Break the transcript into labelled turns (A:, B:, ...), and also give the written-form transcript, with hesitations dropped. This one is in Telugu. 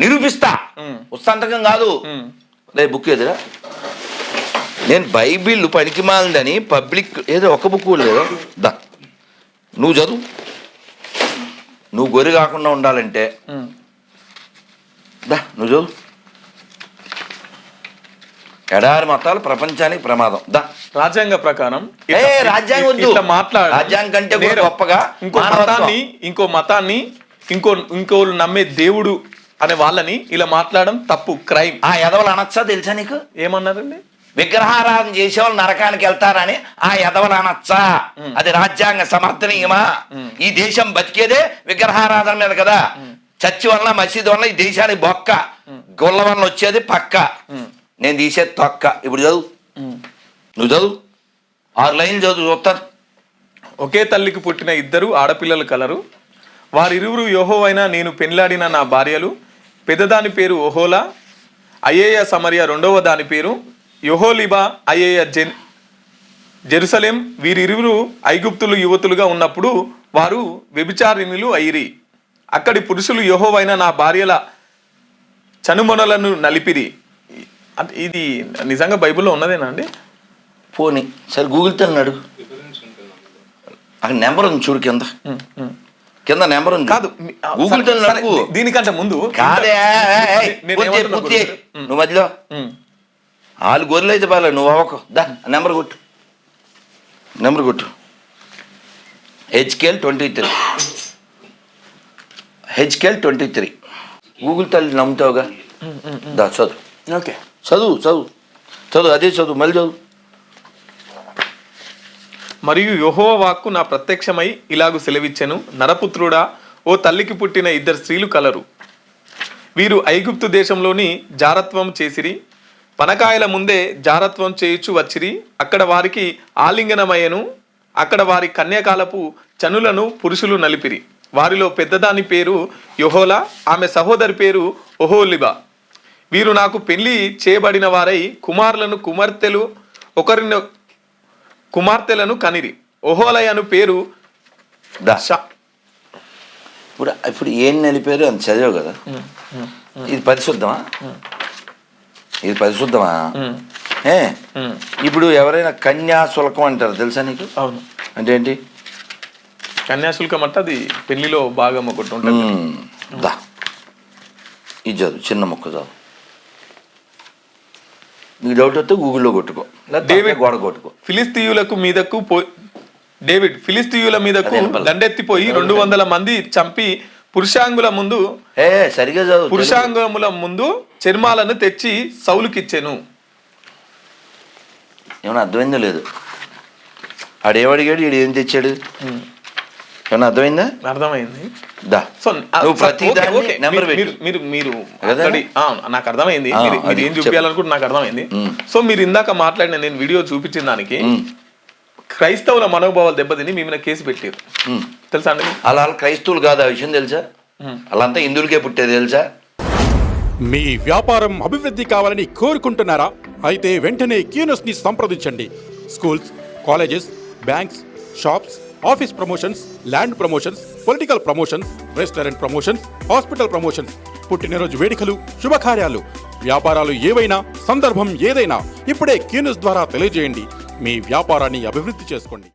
A: నిరూపిస్తా. ఉత్సంతకం కాదు. లేదు బుక్ ఎదురా, నేను బైబిల్ పనికిమాలిందని పబ్లిక్ ఏదో ఒక బుక్ లేదు దా, నువ్వు చదువు. నువ్వు గొర్రె కాకుండా ఉండాలంటే దా నువ్వు చదువు. ఎడారి మతాలు ప్రపంచానికి ప్రమాదం దా.
B: రాజ్యాంగ ప్రకారం
A: రాజ్యాంగం వద్దు, రాజ్యాంగం కంటే గొప్పగా
B: ఇంకో మతాన్ని ఇంకోళ్ళు నమ్మే దేవుడు అనే వాళ్ళని ఇలా మాట్లాడడం తప్పు, క్రైమ్.
A: ఆ ఎదవలు అనొచ్చా తెలుసా నీకు?
B: ఏమన్నారండి?
A: విగ్రహారాధన చేసేవాళ్ళు నరకానికి వెళ్తారని ఆ ఎదవలు అనొచ్చా? అది రాజ్యాంగ సమర్థనీయమా? ఈ దేశం బతికేదే విగ్రహారాధన మీద కదా. చర్చి వల్ల మసీదు వల్ల ఈ దేశానికి బొక్క, గుళ్ళ వల్ల వచ్చేది పక్క, నేను తీసేది తొక్క. ఇప్పుడు చదువు, నువ్వు చదువు, 6 లైన్లు చదువు చూస్తాను.
B: ఒకే తల్లికి పుట్టిన 2 ఆడపిల్లలు కలరు. వారిరువురు యెహోవైన నేను పెళ్లాడిన నా భార్యలు. పెద్దదాని పేరు ఒహోలా అయేయ సమరియా, రెండవ దాని పేరు యెహోలిబా అయేయ జెరూసలేం. వీరిరువురు ఐగుప్తులు యువతులుగా ఉన్నప్పుడు వారు వ్యభిచారిణులు అయిరి. అక్కడి పురుషులు యెహోవైన నా భార్యల చనుమొనలను నలిపిరి. ఇది నిజంగా బైబిల్లో ఉన్నదేనా అండి?
A: పోనీ సరే గూగుల్తో అన్నాడు, అక్కడ నెంబర్ ఉంది చూడు, కింద నెంబర్ ఉంది.
B: కాదు
A: గూగుల్తో నడుపు.
B: దీనికంటే ముందు
A: కాదే నువ్వు మధ్యలో 4 గొర్రెలు అయితే బాగా నువ్వు అవ్వకు దా. నెంబర్ కొట్టు, నెంబర్ కొట్టు. హెచ్కేఎల్ 23 గూగుల్ తల్లి నమ్ముతావుగా దా. చదువు.
B: ఓకే
A: చదువు చదువు చదువు, అదే చదువు, మళ్ళీ చదువు.
B: మరియు యెహోవా వాక్కు నా ప్రత్యక్షమై ఇలాగు సెలవిచ్చెను, నరపుత్రుడా, ఓ తల్లికి పుట్టిన 2 స్త్రీలు కలరు. వీరు ఐగుప్తు దేశంలోని జారత్వం చేసిరి. పనకాయల ముందే జారత్వం చేయుచు వచ్చిరి. అక్కడ వారికి ఆలింగనమయ్యను. అక్కడ వారి కన్యాకాలపు చనులను పురుషులు నలిపిరి. వారిలో పెద్దదాని పేరు యెహోలా, ఆమె సహోదరి పేరు ఒహోలిబా. వీరు నాకు పెళ్లి చేయబడిన వారై కుమార్తెలను కనిరి. ఒహోలయను పేరు
A: ఇప్పుడు ఏం నలిపారు అని చదివావు కదా. ఇది పరిశుద్ధమా? ఇది పరిశుద్ధమా? ఇప్పుడు ఎవరైనా కన్యాశుల్కం అంటారు తెలుసా నీకు?
B: అవును.
A: అంటే ఏంటి
B: కన్యాశుల్కం? అంటే అది పెళ్లిలో భాగం ఒకటి ఉంటుంది.
A: దా ఇది చదువు, చిన్న మొక్క చదువు. నీకు డౌట్ వస్తే గూగుల్లో కొట్టుకో, డేవిడ్ గోడ కొట్టుకో.
B: డేవిడ్ ఫిలిస్తీయుల మీదకు దండెత్తిపోయి 200 మంది చంపి పురుషాంగుల పురుషాంగముల ముందు చర్మాలను తెచ్చి సౌలుకిచ్చెను.
A: ఏమన్నా అర్థమైందో లేదు? ఆడేమడిగాడు, ఈడు ఏం తెచ్చాడు? ఏమన్నా అర్థమైందా?
B: అర్థమైంది.
A: దా నువ్వు ప్రతిదాన్ని నెంబర్
B: మీరు నాకు అర్థమైంది. మీరు ఏం చూపించాలనుకుంటే నాకు అర్థమైంది. సో మీరు ఇందాక మాట్లాడిన నేను వీడియో చూపించిన దానికి క్రైస్తవుల మనోభావాలు దెబ్బతిని మీ మీద కేసు పెట్టారు తెలుసా అండి?
A: అలా క్రైస్తవులు కాదు, ఆ విషయం తెలుసా? అలాంతా హిందువులకే పుట్టేది తెలుసా?
C: మీ వ్యాపారం అభివృద్ధి కావాలని కోరుకుంటున్నారా? అయితే వెంటనే క్యూనస్ ని సంప్రదించండి. Schools, colleges, banks, shops, office promotions, land promotions, political promotions, restaurant promotions, hospital promotions, పుట్టినరోజు వేడుకలు, శుభకార్యాలు, వ్యాపారాలు ఏవైనా, సందర్భం ఏదైనా ఇప్పుడే క్యూనస్ ద్వారా తెలియజేయండి. మీ వ్యాపారాన్ని అభివృద్ధి చేసుకోండి.